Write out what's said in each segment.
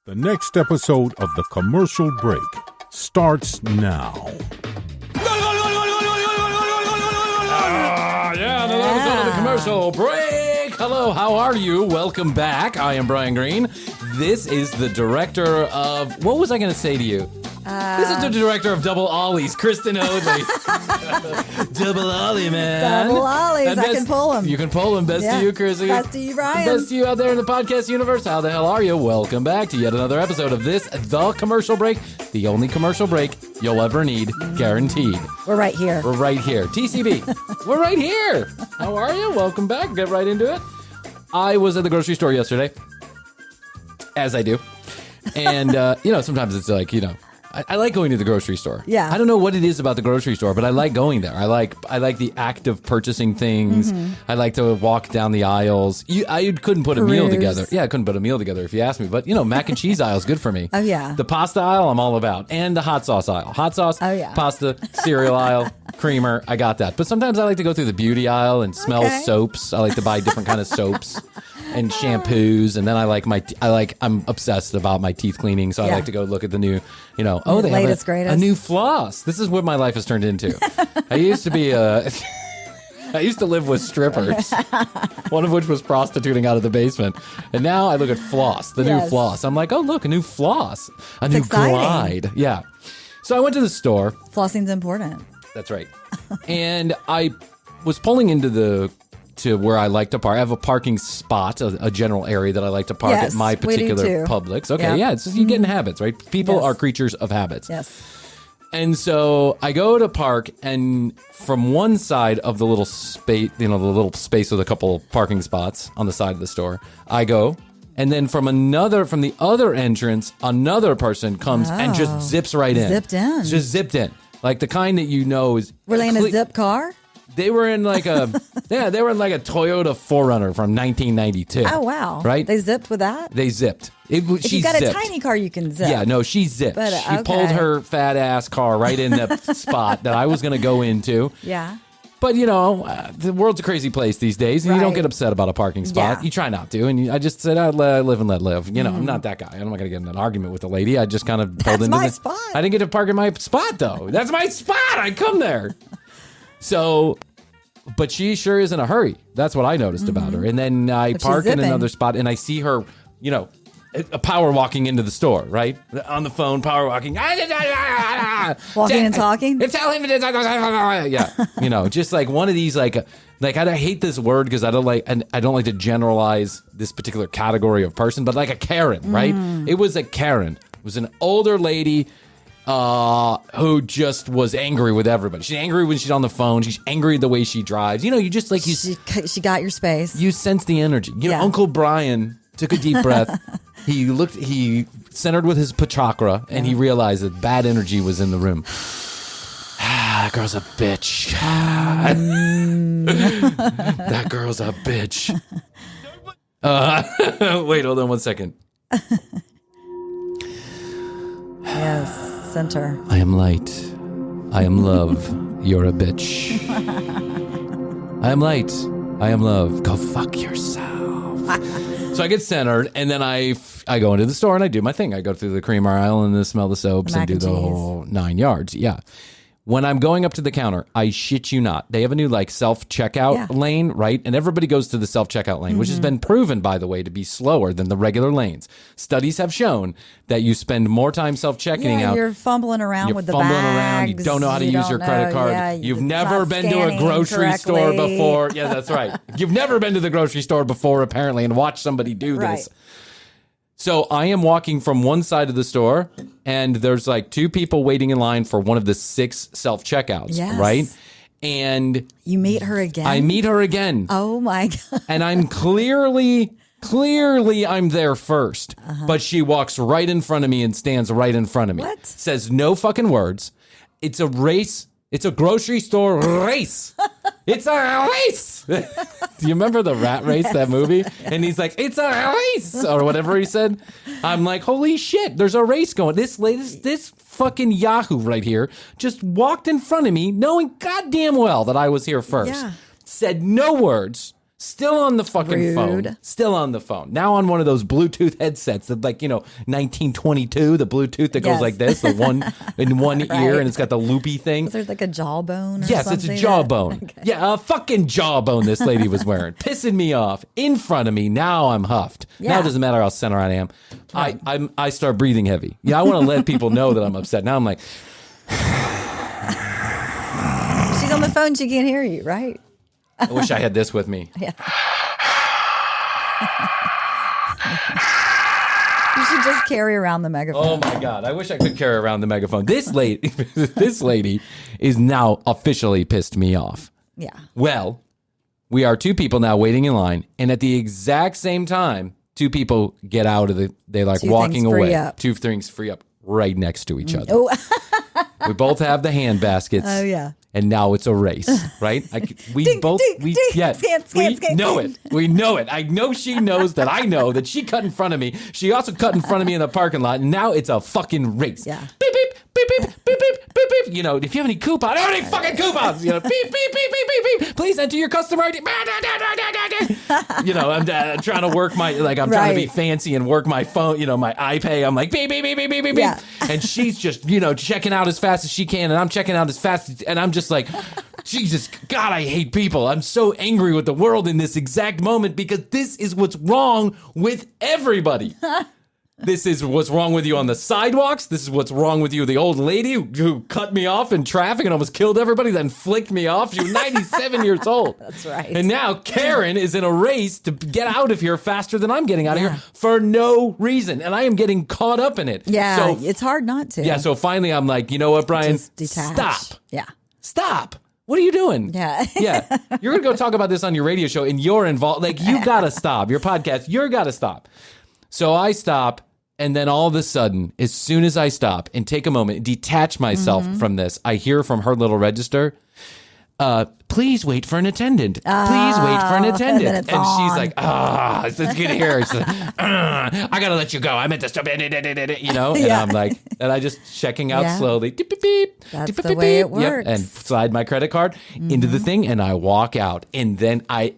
The next episode of The Commercial Break starts now. Another episode of The Commercial Break. Hello, how are you? Welcome back. I am Bryan Green. This is the director of... What was I going to say to you? This is the director of Double Ollies, Kristen Hoadley. Double Ollie, man. Double Ollies, And I can pull them. You can pull them. Best to you, Krissy. Best to you, Bryan. Best to you out there in the podcast universe. How the hell are you? Welcome back to yet another episode of this, The Commercial Break. The only commercial break you'll ever need, guaranteed. We're right here. We're right here. TCB. We're right here. How are you? Welcome back. Get right into it. I was at the grocery store yesterday, as I do. And, sometimes it's like, I like going to the grocery store. Yeah. I don't know what it is about the grocery store, but I like going there. I like the act of purchasing things. Mm-hmm. I like to walk down the aisles. I couldn't put a meal together. Yeah, I couldn't put a meal together if you asked me. But, mac and cheese aisle is good for me. Oh, yeah. The pasta aisle, I'm all about. And the hot sauce aisle. Hot sauce, pasta, cereal aisle, creamer. I got that. But sometimes I like to go through the beauty aisle and smell soaps. I like to buy different kind of soaps and shampoos. And then I'm obsessed about my teeth cleaning. So I like to go look at the new, they latest, have a new floss. This is what my life has turned into. I used to live with strippers, one of which was prostituting out of the basement. And now I look at floss, the new floss. I'm like, oh, look, a new floss, a new glide. Yeah. So I went to the store. Flossing's important. That's right. And I was pulling into to where I like to park. I have a parking spot, a general area that I like to park at my particular Publix. Okay, it's just, you get in habits, right? People are creatures of habits. Yes. And so I go to park, and from one side of the little space, the little space with a couple parking spots on the side of the store, I go. And then from the other entrance, another person comes and just zips right in. Zipped in. Just zipped in. Like the kind that is... Were they in a zip car? They were in like a Toyota 4Runner from 1992. Oh, wow. Right? They zipped with that? They zipped. If you got a tiny car, you can zip. Yeah, no, she zipped. But, she pulled her fat ass car right in the spot that I was going to go into. Yeah. But, the world's a crazy place these days, and you don't get upset about a parking spot. Yeah. You try not to. And I just said, I live and let live. I'm not that guy. I'm not going to get in an argument with the lady. I just kind of pulled into my spot. I didn't get to park in my spot, though. That's my spot. I come there. So, but she sure is in a hurry. That's what I noticed about her. And then I park in another spot, and I see her, power walking into the store, right? On the phone, power walking. Walking and talking? Tell him it is. Yeah. Just like one of these, like I hate this word because I don't like to generalize this particular category of person, but like a Karen, right? It was a Karen. It was an older lady who just was angry with everybody. She's angry when she's on the phone. She's angry the way she drives. You just like she got your space. You sense the energy. Uncle Bryan took a deep breath. He centered with his chakra, and he realized that bad energy was in the room. That girl's a bitch. That girl's a bitch. Wait, hold on one second. Yes. Center. I am light. I am love. You're a bitch. I am light. I am love. Go fuck yourself. So I get centered, and then I go into the store and I do my thing. I go through the creamer aisle and smell the soaps and do the whole 9 yards. Yeah. When I'm going up to the counter, I shit you not, they have a new self-checkout lane, right? And everybody goes to the self-checkout lane, which has been proven, by the way, to be slower than the regular lanes. Studies have shown that you spend more time self-checking out. You're fumbling around with the bags. You don't know how to use your credit card. Yeah, You've never been to a grocery store before. Yeah, that's right. You've never been to the grocery store before, apparently, and watched somebody do this. So I am walking from one side of the store, and there's two people waiting in line for one of the 6 self-checkouts, right? And you meet her again? I meet her again. Oh, my God. And I'm clearly I'm there first. But she walks right in front of me and stands right in front of me. What? Says no fucking words. It's a race. It's a grocery store race. It's a race. Do you remember the Rat Race, that movie? And he's like, it's a race, or whatever he said. I'm like, holy shit, there's a race going. This fucking Yahoo right here just walked in front of me, knowing goddamn well that I was here first. Yeah. Said no words. Still on the fucking phone. Still on the phone. Now on one of those Bluetooth headsets that 1922, the Bluetooth that goes like this, the one in one ear, and it's got the loopy thing. Was there like a jawbone or yes, something? it's a jawbone. Okay. Yeah, a fucking jawbone this lady was wearing. Pissing me off. In front of me. Now I'm huffed. Yeah. Now it doesn't matter how center I am. Right. I start breathing heavy. Yeah, I want to let people know that I'm upset. Now I'm like... She's on the phone. She can't hear you, right? I wish I had this with me. Yeah. You should just carry around the megaphone. Oh my God. I wish I could carry around the megaphone. This lady is now officially pissed me off. Yeah. Well, we are two people now waiting in line. And at the exact same time, two people get out of they're like walking away. Two things free up right next to each other. Oh. We both have the hand baskets. Oh, yeah. And now it's a race, right? We ding, both, ding, we ding. yes, we know it. We know it. I know she knows that I know that she cut in front of me. She also cut in front of me in the parking lot, and now it's a fucking race. Yeah. Beep, beep, beep, beep, beep, beep, beep, beep. If you have any coupons, I don't have any fucking coupons. Beep, beep, beep, beep, beep, beep. Please enter your customer ID. I'm trying to work my, I'm trying to be fancy and work my phone, my iPay. I'm like, beep, beep, beep, beep, beep, beep. Yeah. And she's just, checking out as fast as she can, and I'm checking out as fast, and I'm just like, Jesus, God, I hate people. I'm so angry with the world in this exact moment because this is what's wrong with everybody. This is what's wrong with you on the sidewalks. This is what's wrong with you, the old lady who cut me off in traffic and almost killed everybody, then flicked me off. She was 97 years old. That's right. And now Karen is in a race to get out of here faster than I'm getting out of here for no reason. And I am getting caught up in it. Yeah, so, it's hard not to. Yeah, so finally I'm like, you know what, Bryan? Just detach. Stop. Yeah. Stop. What are you doing? Yeah. Yeah. You're going to go talk about this on your radio show and you're involved. You got to stop. Your podcast, you're got to stop. So I stop. And then all of a sudden, as soon as I stop and take a moment, detach myself from this, I hear from her little register, please wait for an attendant. Please wait for an attendant. And she's like, it's good to hear. She's like, I got to let you go. I meant to stop. And I'm like, and I just checking out slowly. Beep, beep, beep. That's beep, the beep, way beep. it works. Yep, and slide my credit card into the thing and I walk out. And then I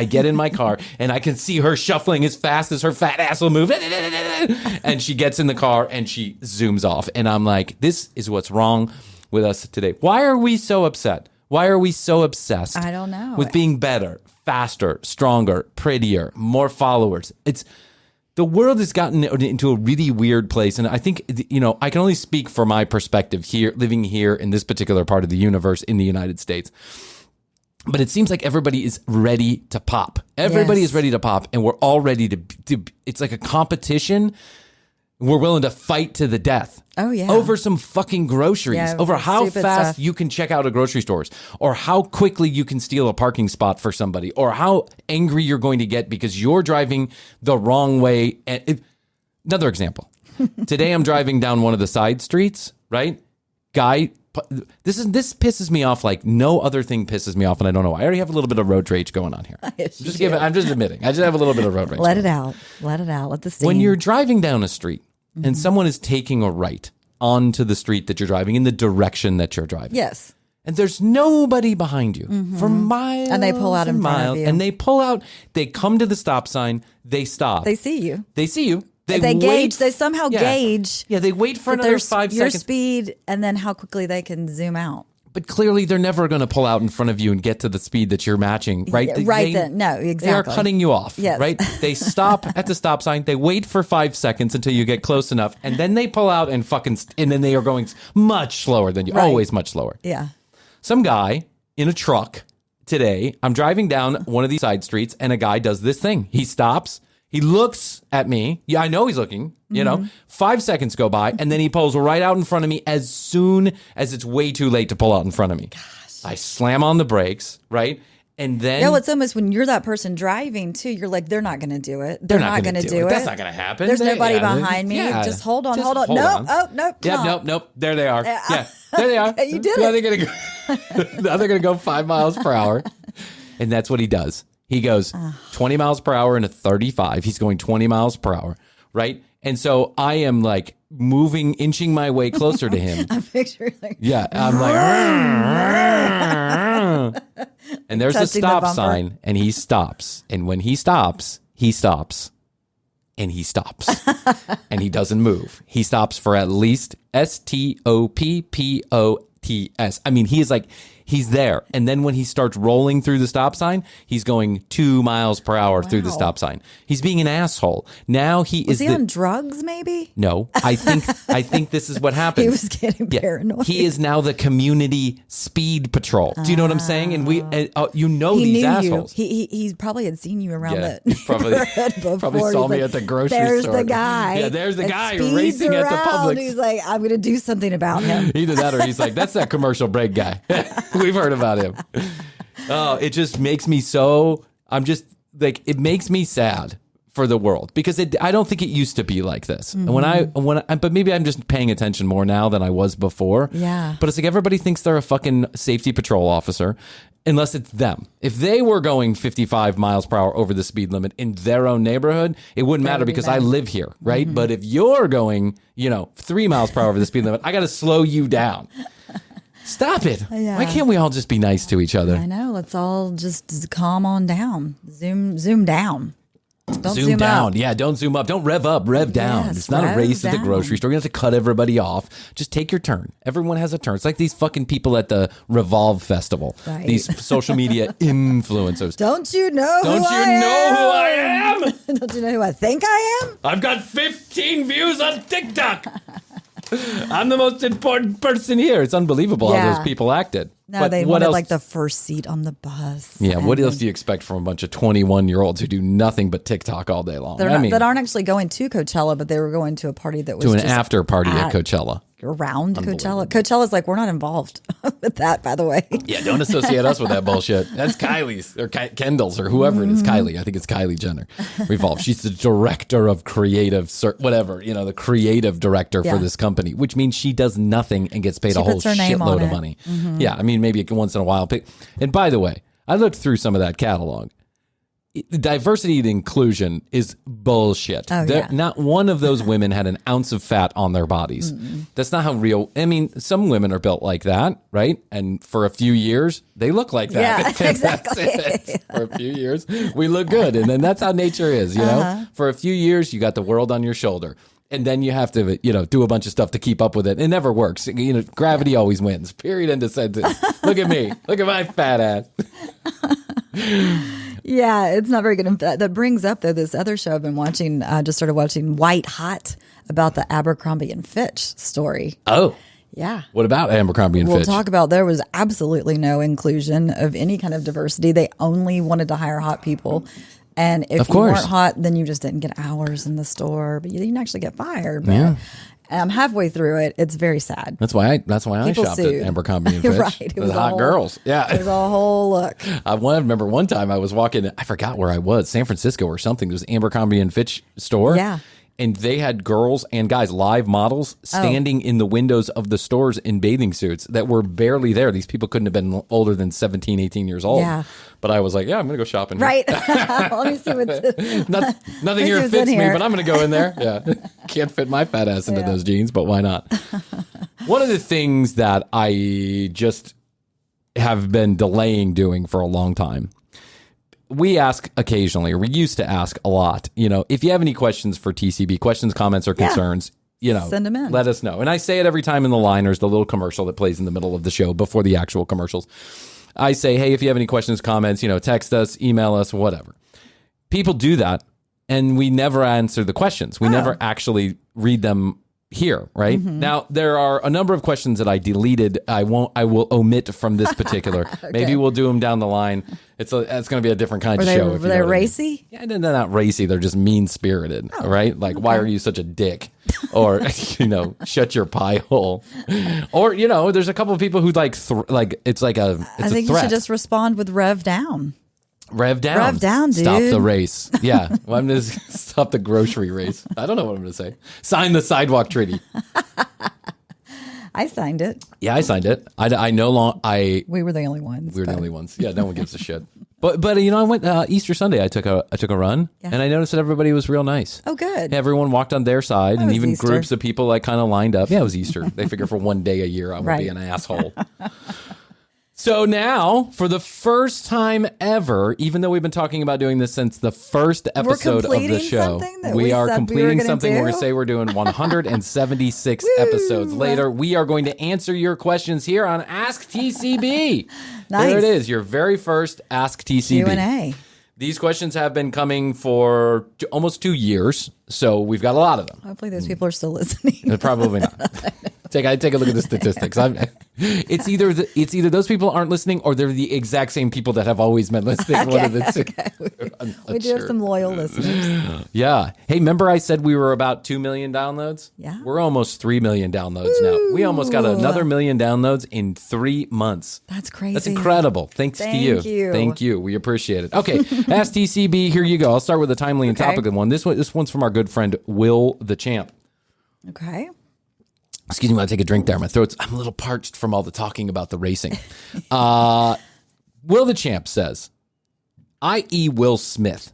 get in my car and I can see her shuffling as fast as her fat ass will move. And she gets in the car and she zooms off. And I'm like, this is what's wrong with us today. Why are we so upset? Why are we so obsessed? I don't know. With being better, faster, stronger, prettier, more followers. The world has gotten into a really weird place. And I think, I can only speak for my perspective here, living here in this particular part of the universe in the United States. But it seems like everybody is ready to pop. Everybody is ready to pop. And we're all ready to it's like a competition. We're willing to fight to the death. Oh, yeah. Over some fucking groceries. Yeah, over how fast stuff. you can check out a grocery store. Or how quickly you can steal a parking spot for somebody. Or how angry you're going to get because you're driving the wrong way. Another example. Today I'm driving down one of the side streets, right? Guy, this pisses me off like no other thing pisses me off, and I don't know why. I already have a little bit of road rage going on here. I'm just admitting. I just have a little bit of road rage. Let it out. Let the steam. When you're driving down a street and someone is taking a right onto the street that you're driving in the direction that you're driving. Yes. And there's nobody behind you for miles and they pull out in front of you. And they pull out, they come to the stop sign, they stop. They see you. They gauge. They somehow gauge. Yeah, they wait for another 5 seconds. Your speed, and then how quickly they can zoom out. But clearly, they're never going to pull out in front of you and get to the speed that you're matching, right? Then. No, exactly. They are cutting you off, right? They stop at the stop sign. They wait for 5 seconds until you get close enough, and then they pull out and and then they are going much slower than you. Right. Always much slower. Yeah. Some guy in a truck today, I'm driving down one of these side streets, and a guy does this thing. He stops. He looks at me. Yeah, I know he's looking. 5 seconds go by, and then he pulls right out in front of me as soon as it's way too late to pull out in front of me. Gosh. I slam on the brakes, right? And then... it's almost when you're that person driving, too, you're like, they're not going to do it. They're not going to do it. That's not going to happen. There's nobody behind me. Yeah. Just hold on. Nope. Oh, nope. Nope. There they are. Yeah, there they are. You did it. Now they're going to go 5 miles per hour. And that's what he does. He goes 20 miles per hour in a 35. He's going 20 miles per hour, right? And so I am like inching my way closer to him. I'm picturing like, Yeah, I'm like, and there's a Touching the stop bumper. sign, and he stops. And when he stops, and he stops, and he doesn't move. He stops for at least STOPPOTS. I mean, he is like, he's there. And then when he starts rolling through the stop sign, he's going 2 miles per hour through the stop sign. He's being an asshole. Now was he on drugs maybe? No, I think this is what happened. He was getting paranoid. He is now the community speed patrol. Do you know what I'm saying? And you know He these knew assholes. you. He probably had seen you around Yeah, the probably- neighborhood before. Probably He's saw me like, at the grocery there's store. the guy. Yeah, there's the that guy speeds racing at the around. Publix. He's like, I'm going to do something about him. Either that or he's like, that's that commercial break guy. We've heard about him. Oh, it just makes me so, I'm just like, it makes me sad for the world because I don't think it used to be like this. And but maybe I'm just paying attention more now than I was before. Yeah. But it's like everybody thinks they're a fucking safety patrol officer unless it's them. If they were going 55 miles per hour over the speed limit in their own neighborhood, it wouldn't matter because I live here, right? But if you're going, 3 miles per hour over the speed limit, I got to slow you down. Stop it. Yeah. Why can't we all just be nice to each other? I know. Let's all just calm on down. Zoom down. Don't Zoom down. up. Yeah, don't zoom up. Don't rev up, rev down. Yes, It's not a rev race at the down. grocery store. You don't have to cut everybody off. Just take your turn. Everyone has a turn. It's like these fucking people at the Revolve Festival. Right. These social media influencers. Don't you know Don't who you I know am? who I am? Don't you know who I think I am? I've got 15 views on TikTok. I'm the most important person here. It's unbelievable how Yeah. those people acted. No, But they what wanted else? like the first seat on the bus. Yeah, what And else do you expect from a bunch of 21-year-olds who do nothing but TikTok all day long? that aren't actually going to Coachella, but they were going to a party that was to an just after party at Coachella. around Coachella. Coachella's like, we're not involved with that, by the way. Yeah, don't associate us with that bullshit. That's Kylie's or Kendall's or whoever it is. Kylie. I think it's Kylie Jenner. Revolve. She's the director of creative, whatever, the creative director for Yeah. this company, which means she does nothing and gets paid a whole puts her name shitload on of it. money. Yeah, I mean, maybe once in a while. And by the way, I looked through some of that catalog. Diversity and inclusion is bullshit. Oh, yeah. Not one of those women had an ounce of fat on their bodies. That's not how real. I mean, some women are built like that, right? And for a few years, they look like that. Yeah, That's exactly. it. For a few years, we look good, and then that's how nature is. You know, for a few years, you got the world on your shoulder. And then you have to, do a bunch of stuff to keep up with it. It never works. Gravity always wins. Period. End of sentence. Look at me. Look at my fat ass. Yeah, it's not very good. That brings up, though, this other show I've been watching. Just started watching White Hot about the Abercrombie and Fitch story. Oh, Yeah. what about Abercrombie and We'll Fitch? talk about there was absolutely no inclusion of any kind of diversity. They only wanted to hire hot people. And if Of you course. weren't hot, then you just didn't get hours in the store, but you didn't actually get fired. But Yeah. I'm halfway through it. It's very sad. That's why I People shopped sued. at Abercrombie and Fitch. Right. It With was a hot whole- girls. Yeah. It was a whole look. I remember one time I was walking, I forgot where I was, San Francisco or something. It was Abercrombie and Fitch store. Yeah. And they had girls and guys, live models, standing in the windows of the stores in bathing suits that were barely there. These people couldn't have been older than 17, 18 years old. Yeah. But I was like, yeah, I'm going to go shopping here. Right. Let me see what's Nothing here what's fits in me, here. but I'm going to go in there. Yeah. Can't fit my fat ass into Yeah. those jeans, but why not? One of the things that I just have been delaying doing for a long time, we ask occasionally, or we used to ask a lot, if you have any questions for TCB, questions, comments, or concerns, Send 'em in. let us know. And I say it every time in the liners, the little commercial that plays in the middle of the show before the actual commercials. I say, hey, if you have any questions, comments, text us, email us, whatever. People do that, and we never answer the questions. We never actually read them here, right? Now, there are a number of questions that I deleted. I will omit from this particular. Maybe we'll do them down the line. It's going to be a different kind Were of they, show. were if you they know what I mean. racy? Yeah, they're not racy. They're just mean-spirited, right? Like, why are you such a dick? Or, shut your pie hole. Or, there's a couple of people who it's like a it's I think a you threat. should just respond with rev down. Rev down. Rev down, Stop dude. the race. Yeah. Well, I'm going to stop the grocery race. I don't know what I'm going to say. Sign the sidewalk treaty. I signed it. Yeah, I signed it. I no longer. We were the only ones. We're the but- only ones. Yeah, no one gives a shit. But I went Easter Sunday. I took a run, and I noticed that everybody was real nice. Oh, good. Everyone walked on their side, and even Easter. groups of people like kind of lined up. Yeah, it was Easter. They figure for one day a year I won't be an asshole. So now, for the first time ever, even though we've been talking about doing this since the first episode of the show, we are completing something. We're going to say we're doing 176 episodes later. We are going to answer your questions here on Ask TCB. Nice. There it is, your very first Ask TCB. Q&A. These questions have been coming for almost 2 years, so we've got a lot of them. Hopefully those people are still listening. Probably not. Take a look at the statistics. It's either those people aren't listening or they're the exact same people that have always been listening. One of the two. We do have some loyal listeners. Yeah. Hey, remember I said we were about 2 million downloads? Yeah. We're almost 3 million downloads now. We almost got another million downloads in 3 months. That's crazy. That's incredible. Thanks to you. Thank you. We appreciate it. Okay. Ask TCB. Here you go. I'll start with a timely and topical one. This one's from our good friend Will the Champ. Okay. Excuse me, when I take a drink there. I'm a little parched from all the talking about the racing. Will the Champ says, i.e. Will Smith,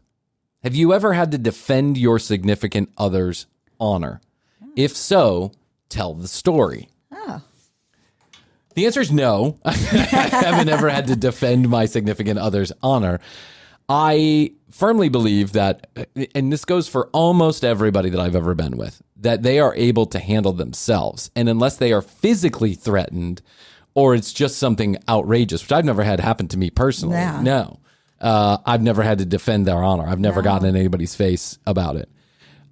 have you ever had to defend your significant other's honor? If so, tell the story. Oh. The answer is no. I haven't ever had to defend my significant other's honor. I firmly believe that, and this goes for almost everybody that I've ever been with, that they are able to handle themselves. And unless they are physically threatened or it's just something outrageous, which I've never had happen to me personally. Yeah. No. I've never had to defend their honor. I've never gotten in anybody's face about it.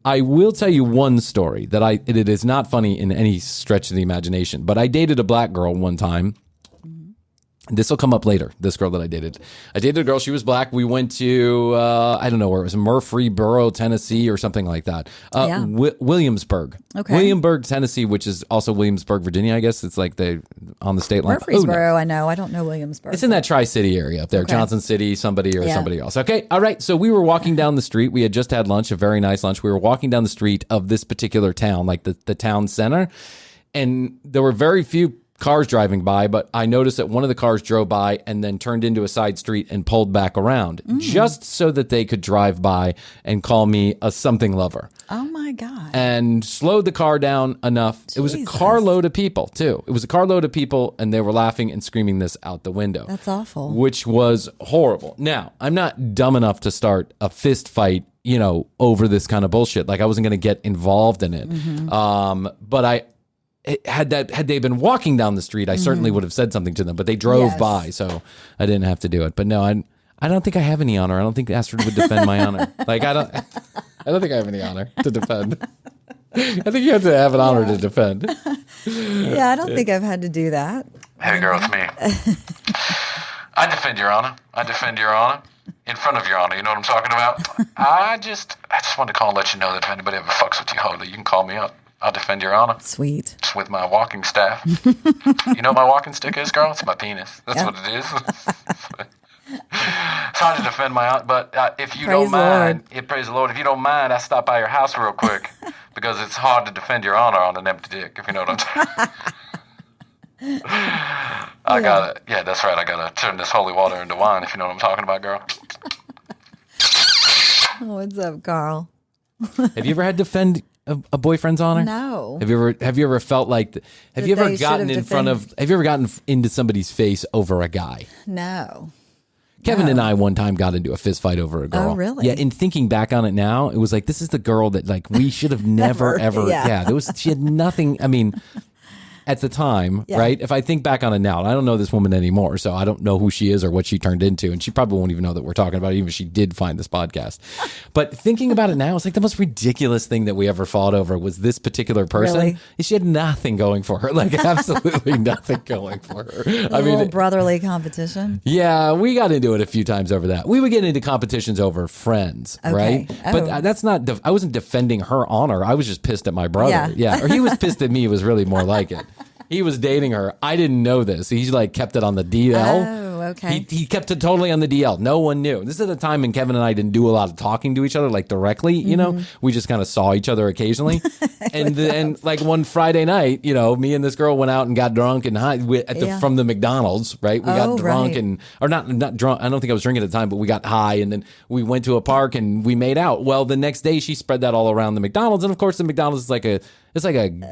I will tell you one story that it is not funny in any stretch of the imagination, but I dated a black girl one time. This will come up later, this girl that I dated. I dated a girl. She was black. We went to, I don't know where it was, Murfreesboro, Tennessee or something like that. Williamsburg. Okay. Williamsburg, Tennessee, which is also Williamsburg, Virginia, I guess. It's like on the state line. Murfreesboro, I know. I don't know Williamsburg. It's in that Tri-City area up there. Okay. Johnson City, somebody else. Okay. All right. So we were walking down the street. We had just had lunch, a very nice lunch. We were walking down the street of this particular town, like the town center. And there were very few cars driving by, but I noticed that one of the cars drove by and then turned into a side street and pulled back around just so that they could drive by and call me a something lover. Oh my God. And slowed the car down enough. Jesus. It was a carload of people too. It was a carload of people and they were laughing and screaming this out the window. That's awful. Which was horrible. Now, I'm not dumb enough to start a fist fight, over this kind of bullshit. Like I wasn't going to get involved in it. But had they been walking down the street, I certainly would have said something to them, but they drove by, so I didn't have to do it. But no, I don't think I have any honor. I don't think Astrid would defend my honor. Like I don't think I have any honor to defend. I think you have to have an honor to defend. Yeah, I don't think I've had to do that. Hey girl, it's me. I defend your honor. I defend your honor. In front of your honor, you know what I'm talking about? I just wanted to call and let you know that if anybody ever fucks with you, Holly, you can call me up. I'll defend your honor. Sweet. Just with my walking staff. You know what my walking stick is, girl? It's my penis. That's what it is. It's hard to defend my honor, but if you don't mind, praise the Lord, if you don't mind, I stop by your house real quick because it's hard to defend your honor on an empty dick, if you know what I'm saying. That's right. I gotta turn this holy water into wine, if you know what I'm talking about, girl. What's up, Carl? Have you ever had to defend a boyfriend's honor? No. Have you ever felt like have you ever gotten into somebody's face over a guy? No. Kevin and I one time got into a fist fight over a girl. Oh, really? Yeah, in thinking back on it now, it was like this is the girl that like we should have never ever she had nothing. I mean, at the time, right? If I think back on it now, I don't know this woman anymore, so I don't know who she is or what she turned into, and she probably won't even know that we're talking about it, even if she did find this podcast. But thinking about it now, it's like the most ridiculous thing that we ever fought over was this particular person. Really? She had nothing going for her, like absolutely nothing going for her. A little brotherly competition. Yeah, we got into it a few times over that. We would get into competitions over friends, right? Oh. But that's not. I wasn't defending her honor. I was just pissed at my brother. Yeah, or he was pissed at me. It was really more like it. He was dating her. I didn't know this. He like kept it on the DL. Oh, okay. He kept it totally on the DL. No one knew. This is the time when Kevin and I didn't do a lot of talking to each other, like directly, you know? We just kind of saw each other occasionally. And then like one Friday night, you know, me and this girl went out and got drunk and high from the McDonald's, right? We got drunk or not drunk. I don't think I was drinking at the time, but we got high and then we went to a park and we made out. Well, the next day she spread that all around the McDonald's. And of course the McDonald's is like a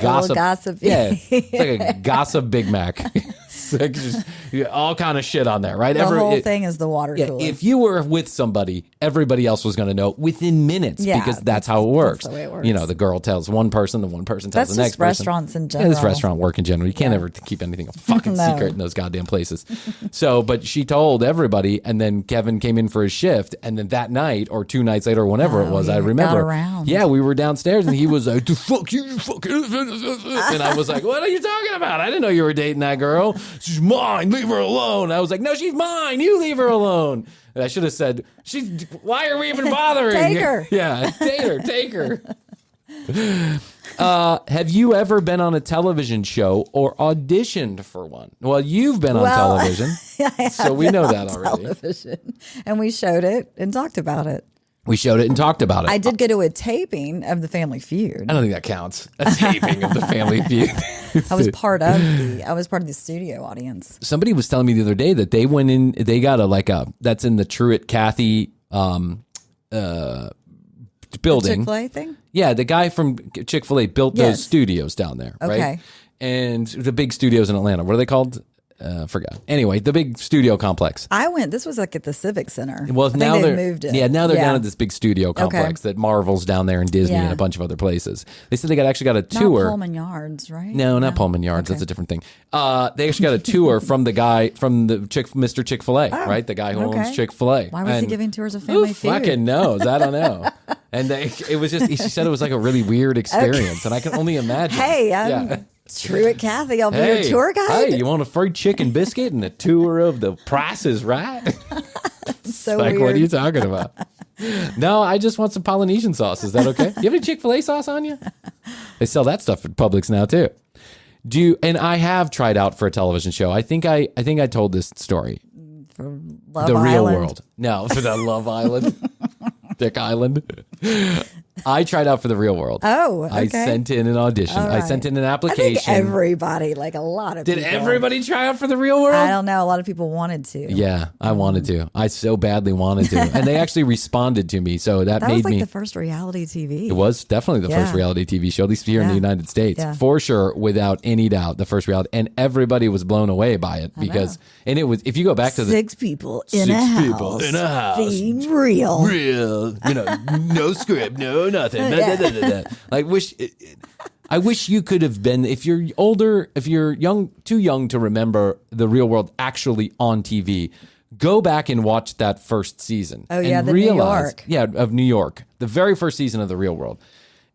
gossip. Yeah. It's like a gossip Big Mac. It's like just all kind of shit on there, right? The whole thing is the water cooler. If you were with somebody, everybody else was going to know within minutes because that's how it works. That's the way it works. You know, the girl tells one person, the one person tells the next person. That's just restaurants in general. Yeah, it's restaurant work in general. You can't ever keep anything a fucking secret in those goddamn places. So, but she told everybody, and then Kevin came in for his shift, and then that night or 2 nights later, or whenever it was, I remember. Got around. Yeah, we were downstairs, and he was like, "The fuck you fucking," and I was like, "What are you talking about? I didn't know you were dating that girl. She's mine. Leave her alone." I was like, "No, she's mine. You leave her alone." And I should have said, "Why are we even bothering?" Take her. Yeah, take her. Have you ever been on a television show or auditioned for one? Well, you've been on television, so we know that already. Television. And we showed it and talked about it. We showed it and talked about it. I did go to a taping of the Family Feud. I don't think that counts. A taping of the Family Feud. I was part of the studio audience. Somebody was telling me the other day that they went in. They got that's in the Truett Cathy building. Chick-fil-A thing? Yeah, the guy from Chick-fil-A built those studios down there, right? Okay. And the big studios in Atlanta. What are they called? Forgot. Anyway, the big studio complex. I went. This was like at the Civic Center. Well, now they're moved it. Yeah, now they're down at this big studio complex that Marvel's down there and Disney and a bunch of other places. They said they actually got a tour. Not Pullman Yards, right? No, not Pullman Yards. That's a different thing. They actually got a tour from the guy from the Mr. Chick-fil-A, right? The guy who owns Chick-fil-A. Why was he giving tours of Family Feud? Who fucking knows? I don't know. And it was just. She said it was like a really weird experience, and I can only imagine. Hey, Truett Cathy, I'll be your tour guide. Hey, you want a free chicken biscuit and a tour of the Price is Right? So like, weird. what are you talking about? No, I just want some Polynesian sauce. Is that okay? You have any Chick-fil-A sauce on you? They sell that stuff at Publix now too. And I have tried out for a television show. I think I told this story. For Love the Real Island. World. No, for the Love Island. Dick Island. I tried out for the Real World. Oh, okay. I sent in an audition. All right. I sent in an I application. think everybody, like a lot of people. Did everybody try out for the Real World? I don't know. A lot of people wanted to. Yeah, I wanted to. I so badly wanted to. And they actually responded to me. So that made was like me. the first reality TV. It was definitely the first reality TV show, at least here in the United States. Yeah. For sure, without any doubt, the first reality. And everybody was blown away by it because, and it was, if you go back to Six people in a house. Being real. Real, no script, no nothing. Like I wish you could have been, if you're older, if you're young, too young to remember the Real World actually on TV, go back and watch that first season. Oh yeah, and New York. Yeah, of New York, the very first season of the Real World,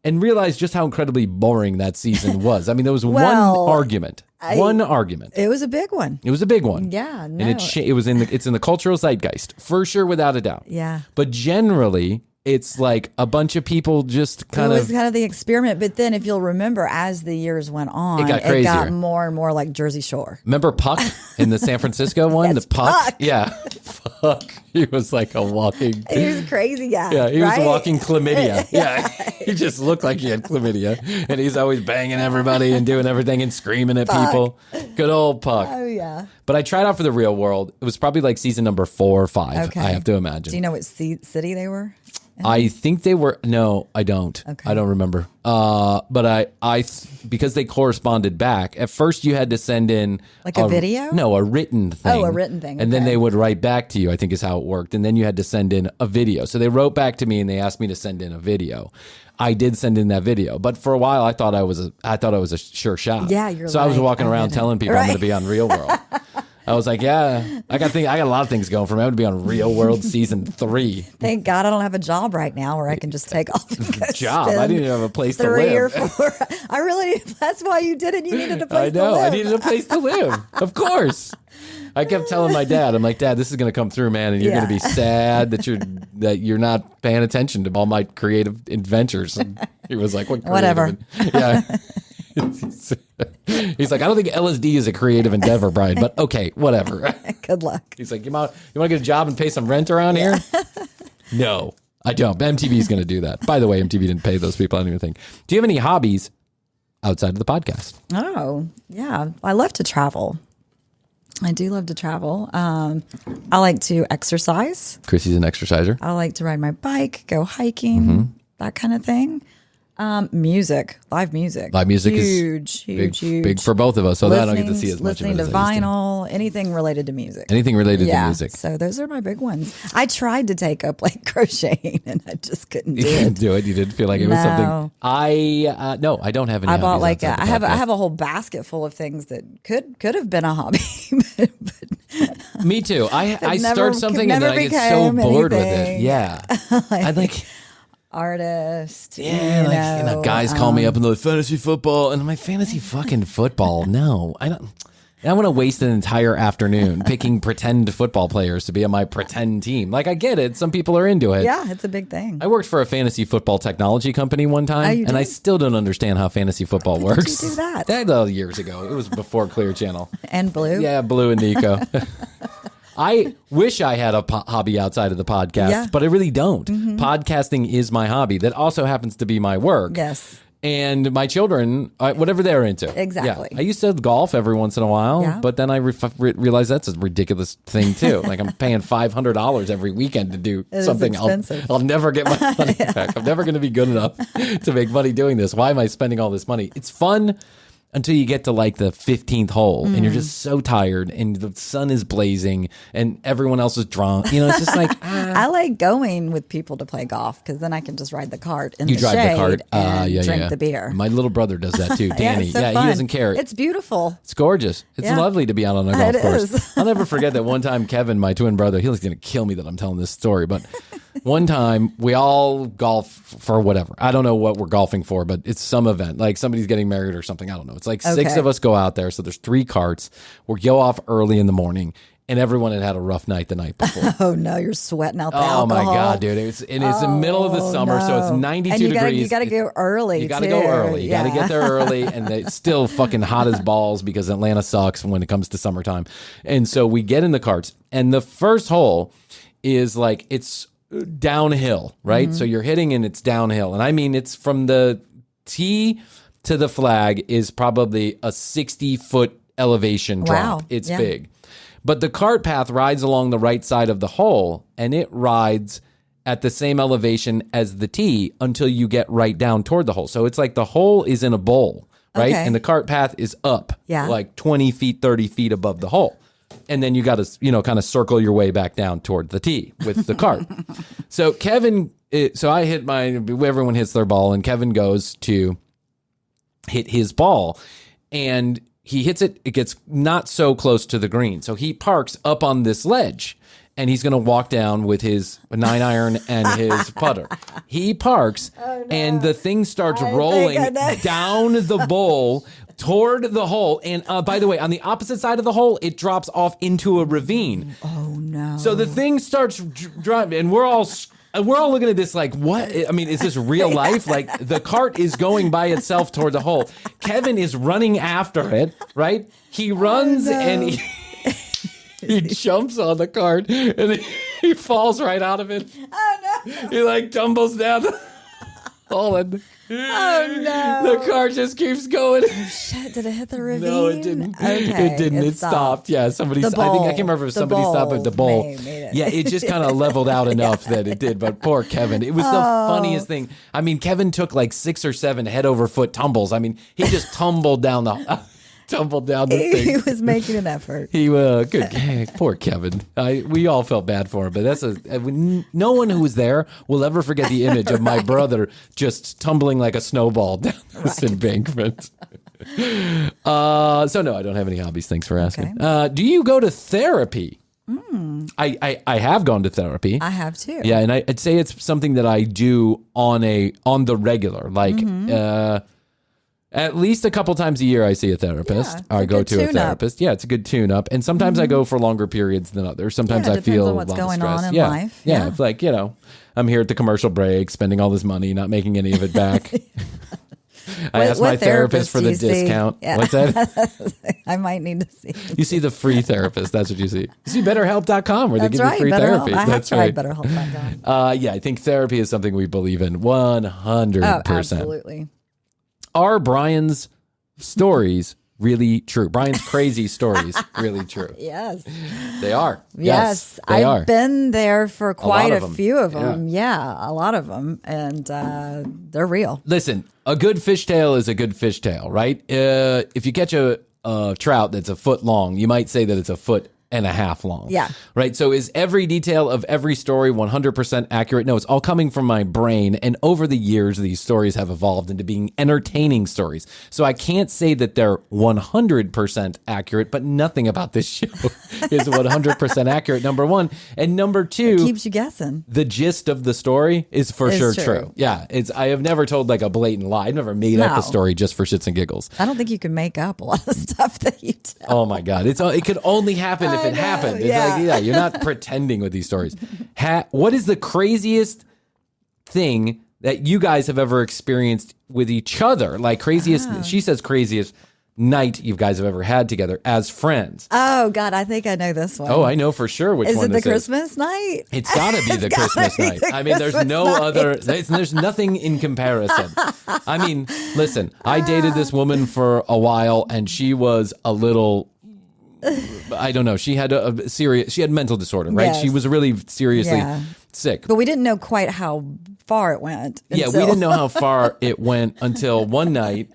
and realize just how incredibly boring that season was. I mean, there was one argument. It was a big one. It was a big one. Yeah, no. And it's in the cultural zeitgeist for sure, without a doubt. Yeah. But generally, it's like a bunch of people just It was kind of the experiment, but then if you'll remember, as the years went on, It got crazier. It got more and more like Jersey Shore. Remember Puck in the San Francisco one? Yes, the Puck? Puck. Yeah. Puck. He was like a walking. He was a crazy guy. Yeah, he right? was walking chlamydia. Yeah. He just looked like he had chlamydia. And he's always banging everybody and doing everything and screaming at people. Good old Puck. Oh, yeah. But I tried out for the Real World. It was probably like season number 4 or 5, Okay. I have to imagine. Do you know what city they were? I think they were. No, I don't. Okay. I don't remember. But I because they corresponded back. At first, you had to send in Like a video? No, a written thing. Oh, a written thing. And then Okay. they would write back to you. I think is how it worked. And then you had to send in a video. So they wrote back to me and they asked me to send in a video. I did send in that video, but for a while I thought I was a sure shot. Yeah, you're so I was like, walking I around get it. telling people I'm Right. going to be on Real World. I was like, yeah, I got a lot of things going for me. I'm going to be on Real World season 3. Thank God I don't have a job right now where I can just take off and go Job. I didn't even have a place to 3 or live. 4. I really. That's why you did it. You needed a place I know. to live. I needed a place to live. Of course. I kept telling my dad, I'm like, Dad, this is going to come through, man, and you're going to be sad that you're not paying attention to all my creative adventures. And he was like, Whatever. Yeah. He's like, I don't think LSD is a creative endeavor, Brian, but okay, whatever. Good luck. He's like, you want to get a job and pay some rent around here? No, I don't. MTV is going to do that. By the way, MTV didn't pay those people. I don't even think. Do you have any hobbies outside of the podcast? Oh, yeah. I love to travel. I do love to travel. I like to exercise. Krissy's an exerciser. I like to ride my bike, go hiking, that kind of thing. Music, live music. Live music huge, is huge. big for both of us. So that I don't get to see as much of it listening as to I used to. vinyl, anything related to music. Anything related to music. So those are my big ones. I tried to take up like crocheting and I just couldn't do You it. couldn't do it. You didn't feel like it was something. No. No, I don't have any. I bought hobbies like outside I the have podcast. a whole basket full of things that could have been a hobby. but Me too. I never- start something and never then I get so became bored with it. anything. Yeah, I like. artist. Yeah, you know, guys call me up and they're like, fantasy football, and I'm like, fantasy fucking football? No, I don't. I want to waste an entire afternoon picking pretend football players to be on my pretend team. Like, I get it. Some people are into it. Yeah, it's a big thing. I worked for a fantasy football technology company one time, you and I did? still don't understand how fantasy football works. did you do that? Years ago. It was before Clear Channel. And blue. Yeah, Blue and Nico. I wish I had a hobby outside of the podcast, Yeah. but I really don't. Podcasting is my hobby. That also happens to be my work. Yes. And my children, whatever they're into. Exactly. Yeah. I used to golf every once in a while, Yeah. but then I realized that's a ridiculous thing, too. Like, I'm paying $500 every weekend to do is something. expensive. I'll never get my money back. I'm never going to be good enough to make money doing this. Why am I spending all this money? It's fun until you get to like the 15th hole and you're just so tired and the sun is blazing and everyone else is drunk. You know, it's just like, I like going with people to play golf because then I can just ride the cart in you the drive shade the cart. and drink the beer. My little brother does that too, Danny. it's so He fun. doesn't care. It's beautiful. It's gorgeous. It's Yeah. lovely to be out on a golf It course. is. I'll never forget that one time Kevin, my twin brother, he was going to kill me that I'm telling this story, but one time we all golf for whatever. I don't know what we're golfing for, but it's some event. Like somebody's getting married or something. I don't know. It's like 6 Okay. of us go out there. So there's 3 carts. We go off early in the morning and everyone had a rough night the night before. Oh no, you're sweating out the Oh my alcohol. God, dude. It's the middle of the summer, so it's 92 and you degrees. You got to go early. You got to go early. You got to Yeah. get there early, and it's still fucking hot as balls because Atlanta sucks when it comes to summertime. And so we get in the carts, and the first hole is like it's downhill, right? Mm-hmm. So you're hitting and it's downhill, and I mean it's from the tee to the flag is probably a 60-foot elevation drop. Wow. It's Yeah. big. But the cart path rides along the right side of the hole, and it rides at the same elevation as the tee until you get right down toward the hole. So it's like the hole is in a bowl, right? Okay. And the cart path is up, Yeah. like 20 feet, 30 feet above the hole. And then you got to, kind of circle your way back down toward the tee with the cart. So I hit everyone hits their ball, and Kevin goes to hit his ball, and he hits it. It gets not so close to the green. So he parks up on this ledge, and he's going to walk down with his 9-iron and his putter. He parks, and the thing starts rolling down the bowl toward the hole. And by the way, on the opposite side of the hole, it drops off into a ravine. Oh no. So the thing starts driving, and we're all looking at this like, what? I mean, is this real life? Like, the cart is going by itself toward the hole. Kevin is running after it, right? He runs and he jumps on the cart, and he falls right out of it. Oh no. He like tumbles down the hole, and Oh no. the car just keeps going. Shit, did it hit the ravine? No, it didn't. Okay, It didn't. It stopped. Yeah, somebody. The I think I bowl. can't remember if The somebody stopped at the bowl. made it. Yeah, it just kind of leveled out enough that it did. But poor Kevin, it was the funniest thing. I mean, Kevin took like 6 or 7 head over foot tumbles. I mean, he just tumbled down the He thing. was making an effort. He good. Poor Kevin. We all felt bad for him, but no one who was there will ever forget the image of my brother just tumbling like a snowball down this embankment. So no, I don't have any hobbies. Thanks for asking. Okay. Do you go to therapy? I have gone to therapy. I have too. Yeah, and I'd say it's something that I do on the regular, like. At least a couple times a year, I see a therapist. Yeah, it's I a go good to a tune-up. therapist. Yeah, it's a good tune-up. And sometimes I go for longer periods than others. Sometimes Yeah, it I feel depends on a what's lot going of stress. on in yeah. life. Yeah, Yeah. it's like, I'm here at the commercial break, spending all this money, not making any of it back. I asked my therapist for the discount. Yeah. What's that? I might need to see. You see the free therapist. That's what you see. You see BetterHelp.com where they give you free BetterHelp. therapy. I have tried right. BetterHelp.com. Yeah, I think therapy is something we believe in 100%. Oh, absolutely. Are Bryan's stories really true? Bryan's crazy stories really true? Yes. They are. Yes, they I've are. been there for quite a them. few of them. Yeah, a lot of them. And they're real. Listen, a good fishtail is a good fishtail, right? If you catch a trout that's a foot long, you might say that it's a foot and a half long. Yeah. Right? So is every detail of every story 100% accurate? No, it's all coming from my brain. And over the years, these stories have evolved into being entertaining stories. So I can't say that they're 100% accurate, but nothing about this show is 100% accurate, number one. And number two, It keeps you guessing. the gist of the story is for sure true. true. Yeah. I have never told like a blatant lie. I've never made up No. a story just for shits and giggles. I don't think you can make up a lot of stuff that you tell. Oh my God. It could only happen if it happened. It's like, you're not pretending with these stories. What is the craziest thing that you guys have ever experienced with each other? Like craziest, she says craziest night you guys have ever had together as friends. Oh, God, I think I know this one. Oh, I know for sure which Is one it the this Christmas night? It's got to be the Christmas be night. the I mean, there's Christmas no night. other, there's nothing in comparison. I mean, listen, I dated this woman for a while and she was a little, I don't know. She had she had mental disorder, right? Yes. She was really seriously Yeah. sick. But we didn't know quite how far it went. Yeah, we didn't know how far it went until one night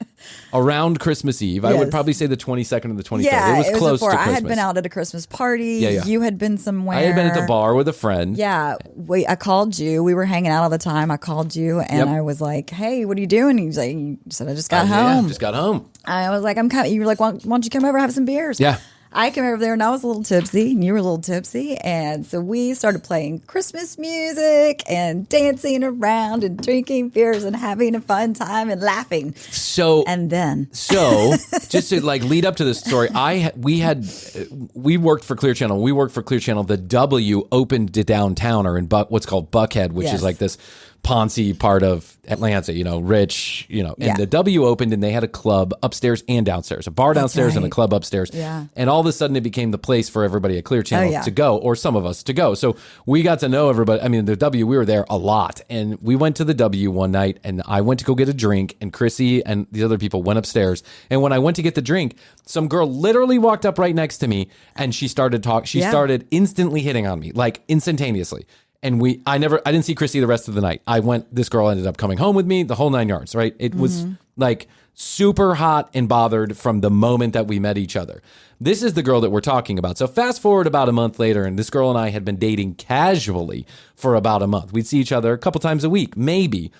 around Christmas Eve. I would Yes. probably say the 22nd or the 23rd. Yeah, it was close to before. Christmas. I had been out at a Christmas party. Yeah. You had been somewhere. I had been at the bar with a friend. Yeah, I called you. We were hanging out all the time. I called you and Yep. I was like, "Hey, what are you doing?" You said, "I just got Yeah, home." just got home. I was like, "I'm coming." You were like, "Why don't you come over, have some beers?" Yeah. I came over there and I was a little tipsy and you were a little tipsy. And so we started playing Christmas music and dancing around and drinking beers and having a fun time and laughing. So just to like lead up to this story, we worked for Clear Channel. We worked for Clear Channel. The W opened downtown or in what's called Buckhead, which Yes. is like this Ponzi part of Atlanta, rich, and Yeah. the W opened and they had a club upstairs and downstairs, a bar downstairs and a right. club upstairs. Yeah. And all of a sudden it became the place for everybody at Clear Channel yeah. to go, or some of us to go. So we got to know everybody. I mean, the W, we were there a lot. And we went to the W one night and I went to go get a drink and Krissy and the other people went upstairs. And when I went to get the drink, some girl literally walked up right next to me and she started talking. She Yeah. started instantly hitting on me, like instantaneously. And I didn't see Krissy the rest of the night. This girl ended up coming home with me, the whole 9 yards, right? It was like super hot and bothered from the moment that we met each other. This is the girl that we're talking about. So fast forward about a month later, and this girl and I had been dating casually for about a month. We'd see each other a couple times a week, maybe.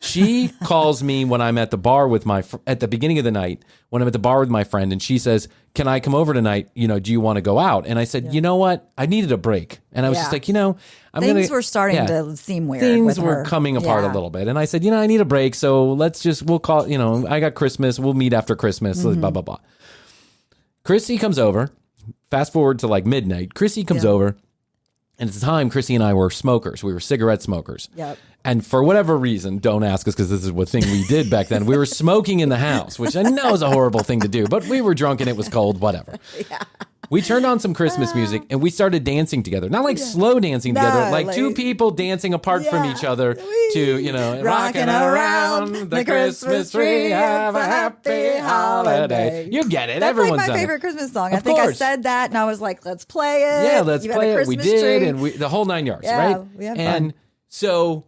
She calls me when I'm at the bar with at the beginning of the night, when I'm at the bar with my friend, and she says, "Can I come over tonight? Do you want to go out?" And I said, "You know what? I needed a break." And I was just like, Things were starting to seem weird. Things with were her. coming apart a little bit. And I said, I need a break. So we'll call, I got Christmas. We'll meet after Christmas, blah, blah, blah. Krissy comes over. Fast forward to like midnight. Krissy comes over. And at the time, Krissy and I were smokers. We were cigarette smokers. Yep. And for whatever reason, don't ask us because this is what thing we did back then. We were smoking in the house, which I know is a horrible thing to do, but we were drunk and it was cold, whatever. Yeah. We turned on some Christmas music and we started dancing together. Not like slow dancing together, like two people dancing apart from each other to, rocking around the Christmas tree, have a happy holiday. You get it. That's Everyone's like my done it. favorite Christmas song. I Of think I course. said that and I was like, let's play it. Yeah, let's You had play a it. We Christmas did, tree. and the whole 9 yards, Yeah, right? we had and fun. so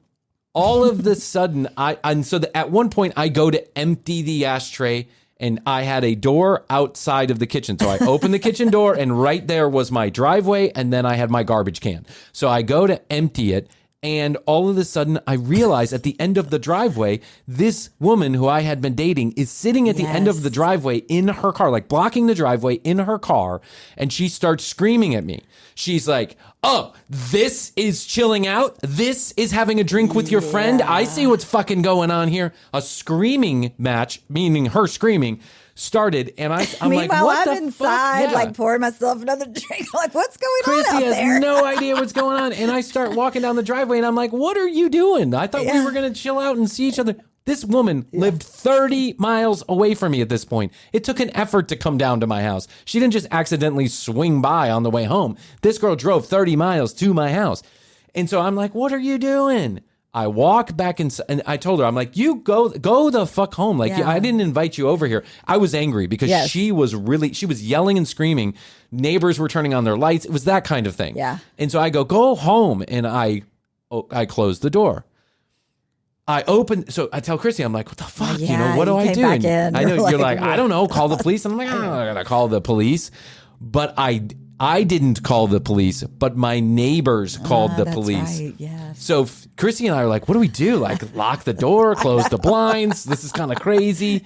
all of the sudden, at one point I go to empty the ashtray, and I had a door outside of the kitchen. So I opened the kitchen door, and right there was my driveway, and then I had my garbage can. So I go to empty it, and all of a sudden I realize at the end of the driveway, this woman who I had been dating is sitting at the end of the driveway in her car, like blocking the driveway in her car, and she starts screaming at me. She's like, "Oh, this is chilling out? This is having a drink with your friend? I see what's fucking going on here." A screaming match, meaning her screaming, started, and I'm like, Meanwhile, what I'm the inside, fuck? like pouring myself another drink. Like, what's going on Krissy out has there? no idea what's going on, and I start walking down the driveway, and I'm like, "What are you doing? I thought we were going to chill out and see each other. This woman lived 30 miles away from me at this point. It took an effort to come down to my house. She didn't just accidentally swing by on the way home. This girl drove 30 miles to my house. And so I'm like, what are you doing? I walk back inside, and I told her, I'm like, you go the fuck home. Like, I didn't invite you over here. I was angry because she was yelling and screaming. Neighbors were turning on their lights. It was that kind of thing. Yeah. And so I go home, and I closed the door. So I tell Krissy, I'm like, what the fuck? What do I do? And I know you're like, I don't know, call the police. And I'm like, I'm not going to call the police. But I didn't call the police, but my neighbors called the police. Right, yes. So Krissy and I are like, what do we do? Like, lock the door, close the blinds. This is kind of crazy.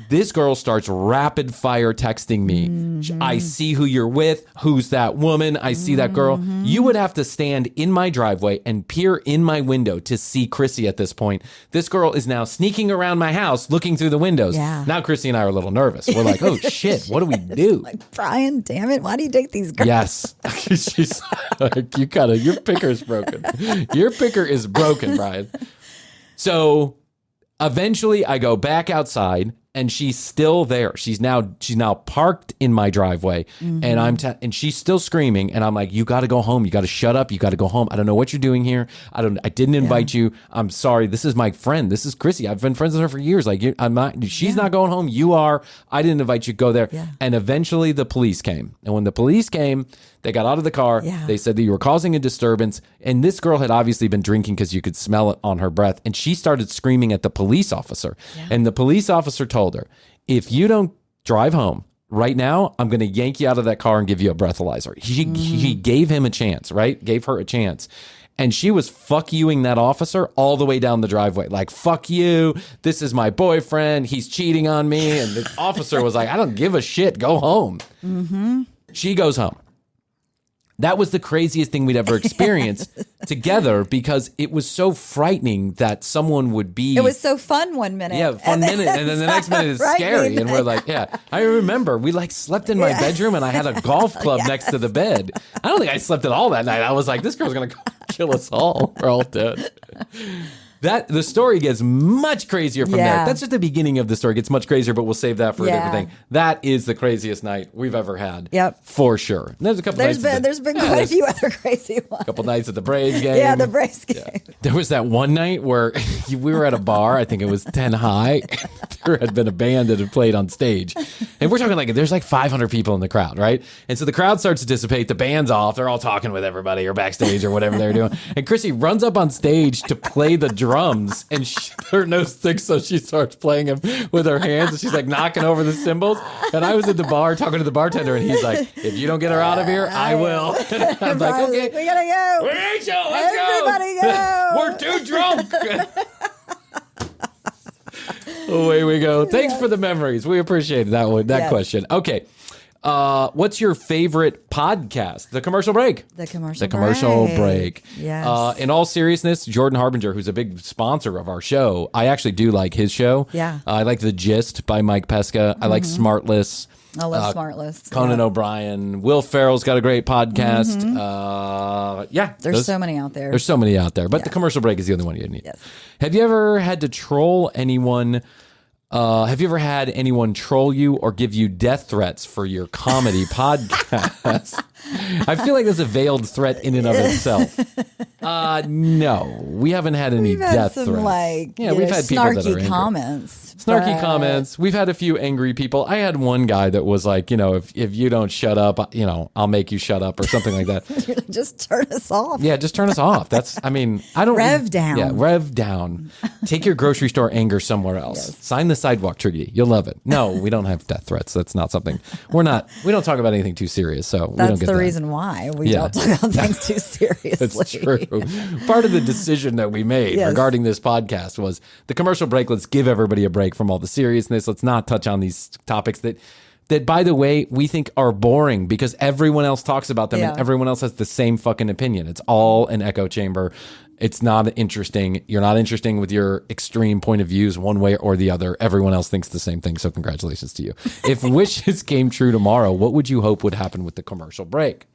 This girl starts rapid fire texting me. Mm-hmm. I see who you're with. Who's that woman? I see that girl. Mm-hmm. You would have to stand in my driveway and peer in my window to see Krissy at this point. This girl is now sneaking around my house looking through the windows. Yeah. Now Krissy and I are a little nervous. We're like, oh shit, what do we do? Like, Bryan, damn it. Why do you date these girls? Yes. She's like, your picker is broken. Your picker is broken, Bryan. So eventually I go back outside. And she's still there. She's now parked in my driveway, and and she's still screaming. And I'm like, "You got to go home. You got to shut up. You got to go home. I don't know what you're doing here. I didn't invite you. I'm sorry. This is my friend. This is Krissy. I've been friends with her for years. Like, I'm not. She's not going home. You are. I didn't invite you. Go there." Yeah. And eventually, the police came. And when the police came, they got out of the car. Yeah. They said that you were causing a disturbance. And this girl had obviously been drinking because you could smell it on her breath. And she started screaming at the police officer. Yeah. And the police officer told her, if you don't drive home right now, I'm going to yank you out of that car and give you a breathalyzer. He gave him a chance, right? Gave her a chance. And she was fuck youing that officer all the way down the driveway. Like, fuck you. This is my boyfriend. He's cheating on me. And the officer was like, I don't give a shit. Go home. Mm-hmm. She goes home. That was the craziest thing we'd ever experienced together because it was so frightening that someone would be... It was so fun one minute. Yeah, fun minute. And then the next minute is scary. And we're like, yeah. I remember we slept in my bedroom and I had a golf club next to the bed. I don't think I slept at all that night. I was like, this girl's going to kill us all. We're all dead. The story gets much crazier from there. That's just the beginning of the story. It gets much crazier, but we'll save that for a different thing. That is the craziest night we've ever had. Yep. For sure. And there's a couple nights. There's been quite a few other crazy ones. A couple nights at the Braves game. Yeah, the Braves game. Yeah. There was that one night where we were at a bar. I think it was 10 High. There had been a band that had played on stage. And we're talking like there's like 500 people in the crowd, right? And so the crowd starts to dissipate. The band's off. They're all talking with everybody or backstage or whatever they're doing. And Krissy runs up on stage to play the drums, and her nose sticks, so she starts playing them with her hands, and she's like knocking over the cymbals. And I was at the bar talking to the bartender, and he's like, if you don't get her out of here, I will. And I'm like, okay, we gotta go. Rachel, Everybody go. We're too drunk. Away we go. Thanks for the memories. We appreciate that one. That question. Okay. What's your favorite podcast? The Commercial Break. The Commercial Break. Yes. In all seriousness, Jordan Harbinger, who's a big sponsor of our show, I actually do like his show. Yeah. I like The Gist by Mike Pesca. I like Smartless. I love Smartless. Conan O'Brien. Will Ferrell's got a great podcast. There's so many out there. There's so many out there. But The Commercial Break is the only one you need. Yes. Have you ever had to troll anyone? Have you ever had anyone troll you or give you death threats for your comedy podcast? I feel like that's a veiled threat in and of itself. No, we haven't had any death threats. We've had people that are angry. Snarky comments. We've had a few angry people. I had one guy that was like, if you don't shut up, I'll make you shut up or something like that. Just turn us off. Yeah, just turn us off. I don't... Rev down. Yeah, rev down. Take your grocery store anger somewhere else. Yes. Sign the sidewalk treaty. You'll love it. No, we don't have death threats. That's not something... We don't talk about anything too serious, so we don't get That's the reason why we don't talk about things too seriously. That's true. Part of the decision that we made regarding this podcast was the Commercial Break. Let's give everybody a break from all the seriousness. Let's not touch on these topics that, by the way, we think are boring because everyone else talks about them and everyone else has the same fucking opinion. It's all an echo chamber. It's not interesting. You're not interesting with your extreme point of views one way or the other. Everyone else thinks the same thing. So congratulations to you. If wishes came true tomorrow, what would you hope would happen with the Commercial Break?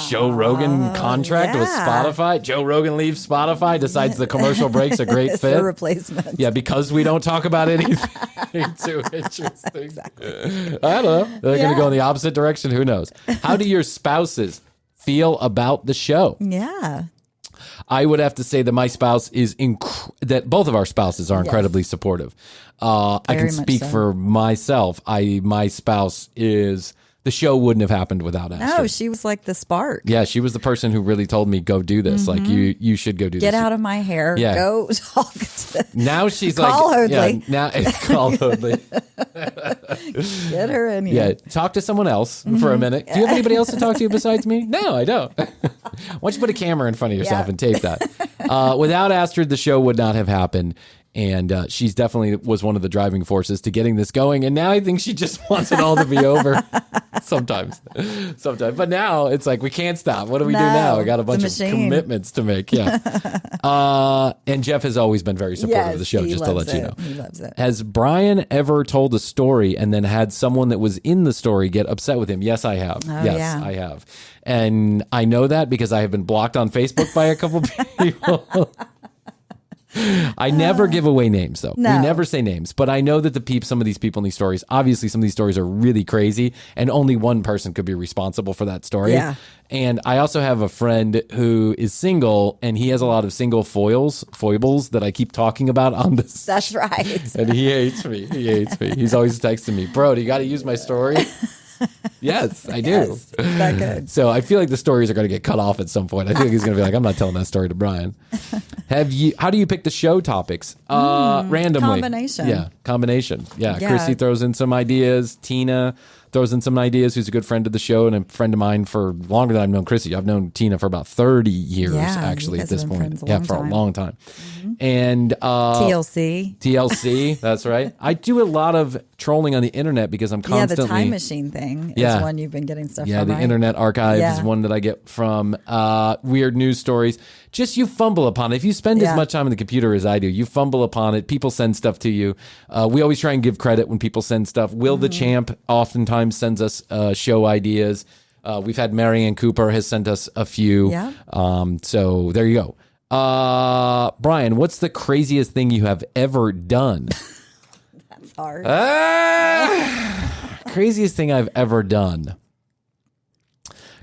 Joe Rogan contract with Spotify. Joe Rogan leaves Spotify, decides the commercial break's a great It's fit. a replacement. Yeah, because we don't talk about anything too interesting. Exactly. I don't know. They're going to go in the opposite direction. Who knows? How do your spouses feel about the show? Yeah. I would have to say that my spouse is that both of our spouses are incredibly supportive. I can speak for myself. My spouse is. The show wouldn't have happened without Astrid. No, she was like the spark. Yeah, she was the person who really told me, go do this. Like, you should go do this. Get out of my hair. Yeah. Go talk to Now she's Call like... Hoadley. Yeah, now, call Hoadley. Get her in here. Yeah, talk to someone else for a minute. Do you have anybody else to talk to besides me? No, I don't. Why don't you put a camera in front of yourself and tape that? Without Astrid, the show would not have happened. And she's definitely was one of the driving forces to getting this going. And now I think she just wants it all to be over. Sometimes. But now it's like, we can't stop. What do we do now? I got a bunch of commitments to make. Yeah. And Jeff has always been very supportive of the show, just to let you know. He loves it. Has Bryan ever told a story and then had someone that was in the story get upset with him? Yes, I have. I have. And I know that because I have been blocked on Facebook by a couple people. I never give away names, though. No. We never say names, but I know that some of these people in these stories, obviously some of these stories are really crazy, and only one person could be responsible for that story. Yeah. And I also have a friend who is single, and he has a lot of single foibles that I keep talking about on this. That's right. And he hates me. He's always texting me, bro, do you got to use my story? Yes, I do. Yes, it's that good. So I feel like the stories are going to get cut off at some point. I think he's going to be like, I'm not telling that story to Bryan. How do you pick the show topics? Randomly. Combination. Yeah, combination. Yeah, Krissy throws in some ideas. Tina throws in some ideas, who's a good friend of the show and a friend of mine for longer than I've known Krissy. I've known Tina for about 30 years, actually, at this point. For a long time. Mm-hmm. And TLC, that's right. I do a lot of trolling on the internet because I'm constantly... the time machine thing is one you've been getting stuff from, the right? Internet Archive is one that I get from. Weird news stories. Just you fumble upon it. If you spend as much time on the computer as I do, you fumble upon it. People send stuff to you. We always try and give credit when people send stuff. Will the Champ oftentimes sends us show ideas. We've had Marianne Cooper has sent us a few. Yeah. So there you go. Bryan, what's the craziest thing you have ever done? That's hard. Craziest thing I've ever done.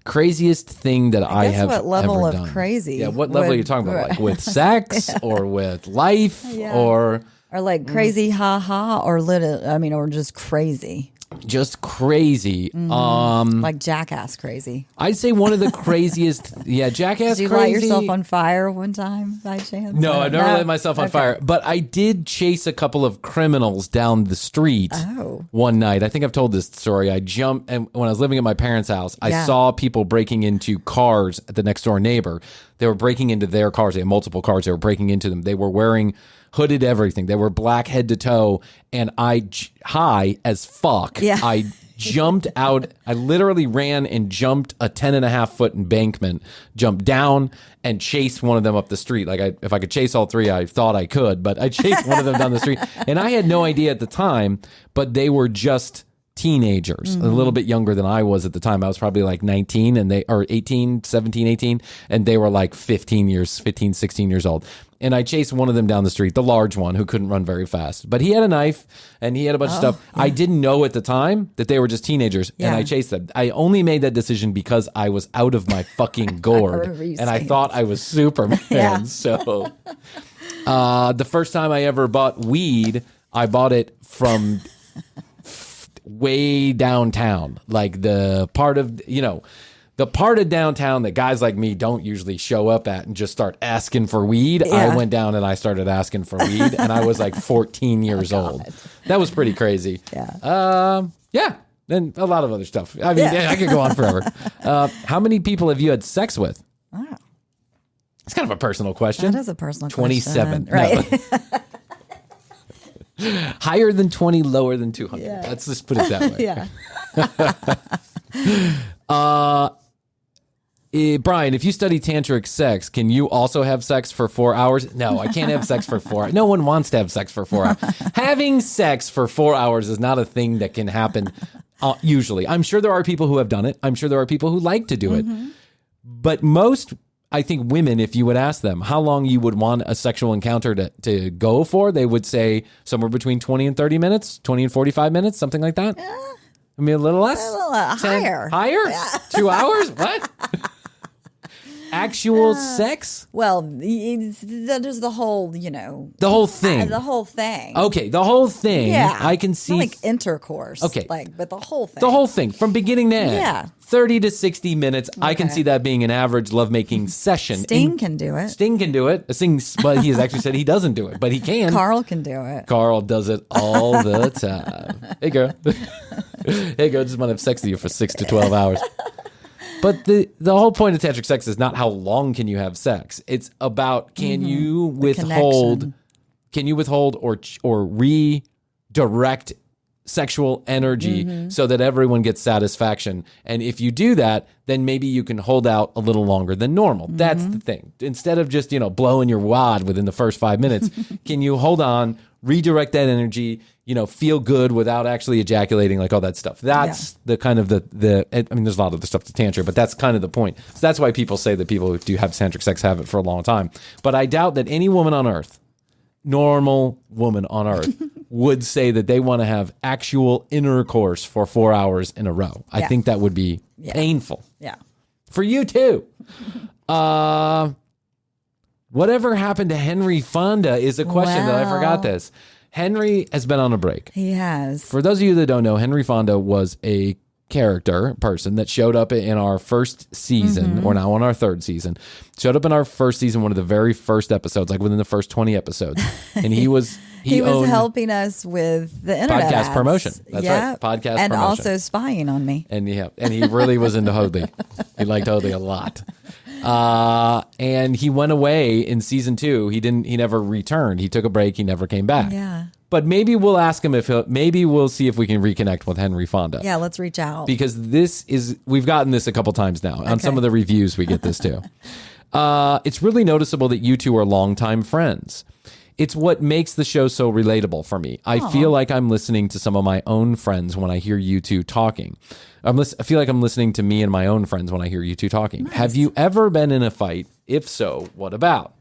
Craziest thing that I have ever done. What level of crazy? Yeah, what level are you talking about? Like with sex or with life or like crazy ha or or just crazy. Just crazy. Like jackass crazy. I'd say one of the craziest. Yeah, jackass Did you crazy. light yourself on fire one time by chance? No, I've never lit myself on fire. But I did chase a couple of criminals down the street one night. I think I've told this story. I jumped, and when I was living at my parents' house, I saw people breaking into cars at the next door neighbor. They were breaking into their cars. They had multiple cars. They were breaking into them. They were wearing hooded everything. They were black head to toe, and high as fuck. Yeah. I jumped out. I literally ran and jumped a 10.5-foot embankment, jumped down and chased one of them up the street. Like if I could chase all three, I thought I could, but I chased one of them down the street. And I had no idea at the time, but they were just teenagers, a little bit younger than I was at the time. I was probably like 19 and they are 17, 18, and they were like 15, 16 years old. And I chased one of them down the street, the large one who couldn't run very fast. But he had a knife and he had a bunch of stuff. Yeah. I didn't know at the time that they were just teenagers, and I chased them. I only made that decision because I was out of my fucking gourd and I thought I was Superman. Yeah. So the first time I ever bought weed, I bought it from way downtown, like the part of downtown that guys like me don't usually show up at and just start asking for weed. Yeah. I went down and I started asking for weed, and I was like 14 years old. That was pretty crazy. Yeah. And a lot of other stuff. I mean, I could go on forever. How many people have you had sex with? Oh. It's kind of a personal question. That is a personal 27. question. 27. Right. No. Higher than 20, lower than 200. Yeah. Let's just put it that way. Bryan, if you study tantric sex, can you also have sex for 4 hours? No, I can't have sex for 4 hours. No one wants to have sex for 4 hours. Having sex for 4 hours is not a thing that can happen Usually. I'm sure there are people who have done it. I'm sure there are people who like to do it. But most, I think, women, if you would ask them how long you would want a sexual encounter to go for, they would say somewhere between 20 and 30 minutes, 20 and 45 minutes, something like that. I mean, a little less? A little higher. Higher? Yeah. 2 hours? What? Actual sex? Well, there's the whole, The whole thing. the whole thing. Okay, the whole thing. Yeah. I can Not see. like intercourse. Okay. But the whole thing. The whole thing from beginning to end. Yeah. 30 to 60 minutes. I can Okay. see that being an average lovemaking session. Sting can do it. Sting can do it. But he has actually said he doesn't do it, but he can. Carl can do it. Carl does it all the time. Hey, girl. Hey, girl, just want to have sex with you for 6 to 12 hours. But the whole point of tantric sex is not how long can you have sex. It's about can you withhold or redirect sexual energy so that everyone gets satisfaction. And if you do that, then maybe you can hold out a little longer than normal. That's the thing. Instead of just, blowing your wad within the first 5 minutes, can you hold on, redirect that energy, feel good without actually ejaculating, like all that stuff. That's the kind of there's a lot of the stuff to tantra, but that's kind of the point. So that's why people say that people who do have tantric sex have it for a long time. But I doubt that any woman on earth, normal woman on earth, would say that they want to have actual intercourse for 4 hours in a row. I think that would be painful. Yeah. For you too. Whatever happened to Henry Fonda is a question that I forgot this. Henry has been on a break. He has. For those of you that don't know, Henry Fonda was a person that showed up in our first season, or now on our third season, showed up in our first season, one of the very first episodes, like within the first 20 episodes. And he was helping us with the internet podcast ads. promotion. That's right. Podcast and promotion. also spying on me. And he really was into Hoadley. He liked Hoadley a lot. And he went away in season 2. He never returned. He took a break. He never came back. Yeah. But maybe we'll ask him maybe we'll see if we can reconnect with Henry Fonda. Yeah, let's reach out. Because we've gotten this a couple times now. On some of the reviews we get this too. It's really noticeable that you two are longtime friends. It's what makes the show so relatable for me. I feel like I'm listening to some of my own friends when I hear you two talking. I feel like I'm listening to me and my own friends when I hear you two talking. Nice. Have you ever been in a fight? If so, what about?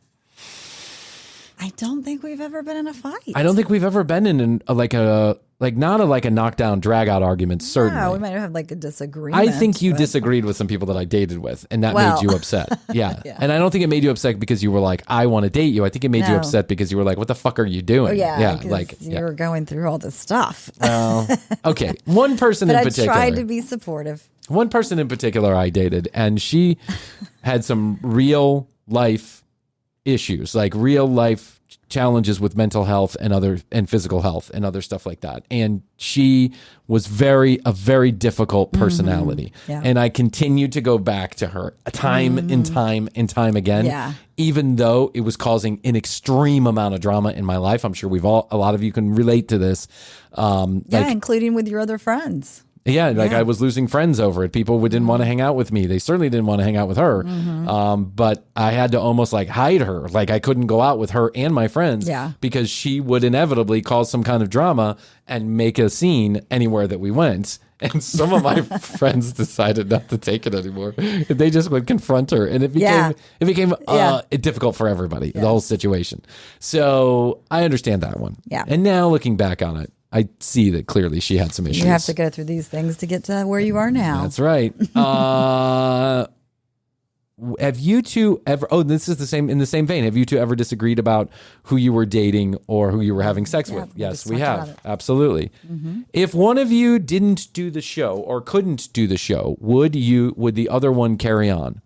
I don't think we've ever been in a fight. I don't think we've ever been in not a knockdown drag out argument. Certainly, no, we might have like a disagreement. I think you disagreed with some people that I dated with, and that made you upset. Yeah. And I don't think it made you upset because you were like, "I want to date you." I think it made you upset because you were like, "What the fuck are you doing?" You were going through all this stuff. Okay, one person in particular. I tried to be supportive. One person in particular I dated, and she had some real life issues, like real life challenges with mental health and physical health and other stuff like that. And she was a very difficult personality. And I continued to go back to her time and time again, even though it was causing an extreme amount of drama in my life. I'm sure a lot of you can relate to this. Including with your other friends. I was losing friends over it. People didn't want to hang out with me. They certainly didn't want to hang out with her. But I had to almost hide her. Like I couldn't go out with her and my friends because she would inevitably cause some kind of drama and make a scene anywhere that we went. And some of my friends decided not to take it anymore. They just would confront her. And it became difficult for everybody, the whole situation. So I understand that one. Yeah. And now looking back on it, I see that clearly she had some issues. You have to go through these things to get to where you are now. That's right. Have you two ever? Oh, this is in the same vein. Have you two ever disagreed about who you were dating or who you were having sex with? Yes, we have. Absolutely. If one of you didn't do the show or couldn't do the show, would the other one carry on?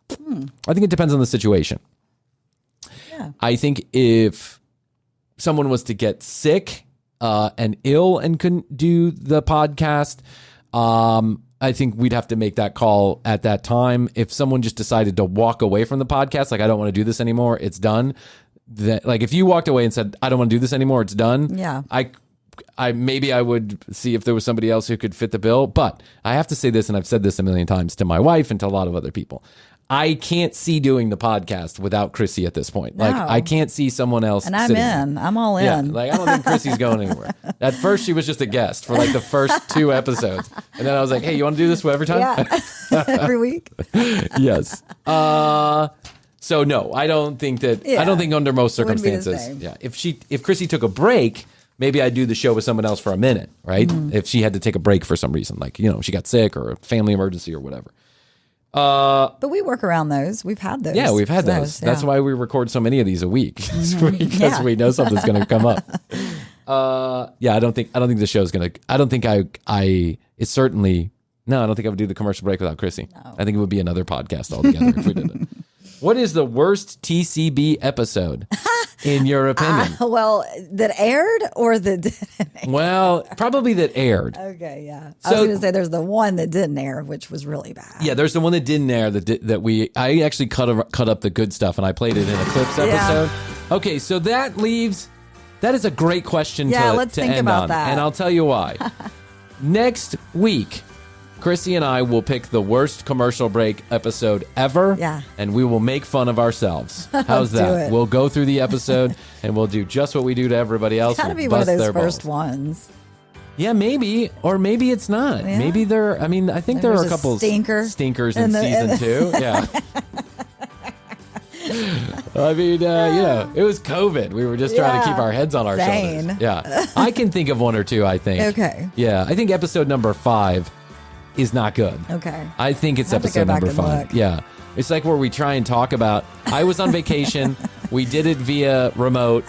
I think it depends on the situation. Yeah. I think if someone was to get sick and ill and couldn't do the podcast, I think we'd have to make that call at that time. If someone just decided to walk away from the podcast, like I don't want to do this anymore, it's done. If you walked away and said I don't want to do this anymore, it's done. Yeah. I maybe I would see if there was somebody else who could fit the bill. But I have to say this, and I've said this a million times to my wife and to a lot of other people. I can't see doing the podcast without Krissy at this point. Like, No. I can't see someone else. And I'm sitting in. I'm all in. Yeah, like I don't think Krissy's going anywhere. At first, she was just a guest for like the first 2 episodes, and then I was like, "Hey, you want to do this every time?" Yeah. Every week. Yes. So no, I don't think that. I don't think under most wouldn't be the circumstances. same. Yeah. If Krissy took a break, maybe I'd do the show with someone else for a minute, right? Mm-hmm. If she had to take a break for some reason, like she got sick or a family emergency or whatever. But we work around those. We've had those. Yeah, we've had those. That's why we record so many of these a week because we know something's going to come up. I don't think the show's going to. I don't think it's certainly. No, I don't think I would do the commercial break without Krissy. No. I think it would be another podcast altogether if we did it. What is the worst TCB episode, in your opinion? Well, that aired or that didn't air? Well, probably that aired. Okay, yeah. I So- was going to say there's the one that didn't air, which was really bad. Yeah, there's the one that didn't air I actually cut up the good stuff and I played it in a clips episode. Okay, so that is a great question let's to think end about on. that. And I'll tell you why. Next week, Krissy and I will pick the worst commercial break episode ever. Yeah. And we will make fun of ourselves. How's do that? it. We'll go through the episode and we'll do just what we do to everybody else. It's got to We'll be one of bust those their first balls. ones. Yeah, maybe. Or maybe it's not. Yeah. Maybe I think Maybe there are there's a couple stinkers in season 2. Yeah. I mean, it was COVID. We were just trying to keep our heads on our Sane. shoulders. Yeah. I can think of 1 or 2, I think. Okay. Yeah. I think episode number 5 is not good. Okay. I think it's I'll have to episode go back number and 5. look. Yeah. It's like where we try and talk about, I was on vacation. We did it via remote.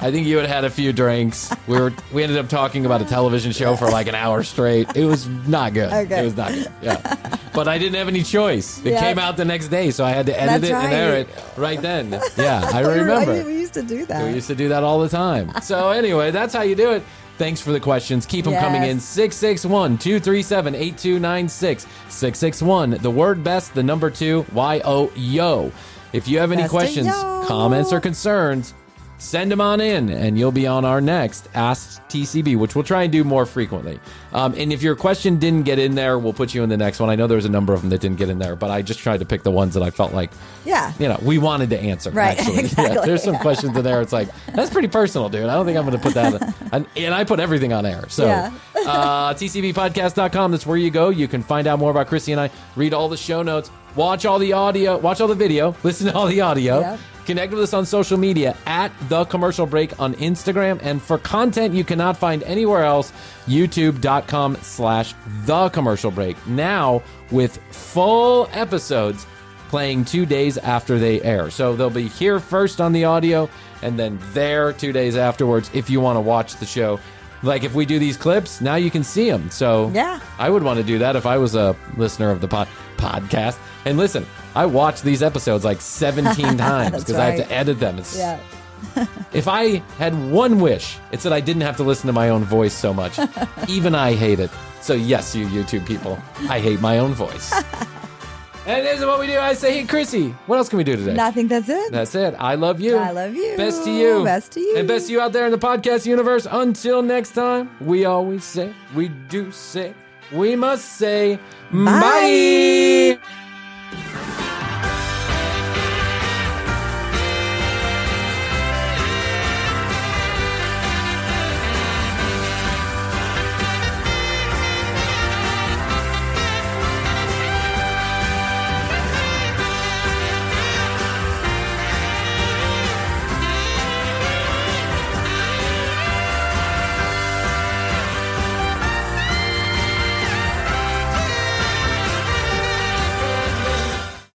I think you had a few drinks. We ended up talking about a television show for like an hour straight. It was not good. Okay. It was not good. Yeah. But I didn't have any choice. It Yeah. came out the next day, so I had to edit That's it and air right. it right then. Yeah, I remember. We used to do that. We used to do that all the time. So anyway, that's how you do it. Thanks for the questions. Keep them coming in. 661-237-8296. 661, the word best, the number 2, YO. If you have any Best of questions, yo. comments, or concerns, send them on in, and you'll be on our next Ask TCB, which we'll try and do more frequently. And if your question didn't get in there, we'll put you in the next one. I know there's a number of them that didn't get in there, but I just tried to pick the ones that I felt like, we wanted to answer. Right, Actually. exactly. Yeah, there's some questions in there. It's like, that's pretty personal, dude. I don't think I'm going to put that. And I put everything on air. So TCBpodcast.com, that's where you go. You can find out more about Krissy and I, read all the show notes, watch all the audio, watch all the video, listen to all the audio. Yep. Connect with us on social media at The Commercial Break on Instagram. And for content you cannot find anywhere else, youtube.com/The Commercial Break. Now with full episodes playing 2 days after they air. So they'll be here first on the audio and then there 2 days afterwards if you want to watch the show. Like if we do these clips, now you can see them. So I would want to do that if I was a listener of the podcast. And listen, I watched these episodes like 17 times because I have to edit them. If I had one wish, it's that I didn't have to listen to my own voice so much. Even I hate it. So yes, you YouTube people, I hate my own voice. And this is what we do. I say, hey, Krissy, what else can we do today? I think that's it. That's it. I love you. I love you. Best to you. Best to you. And best to you out there in the podcast universe. Until next time, we always say, we do say, we must say, bye.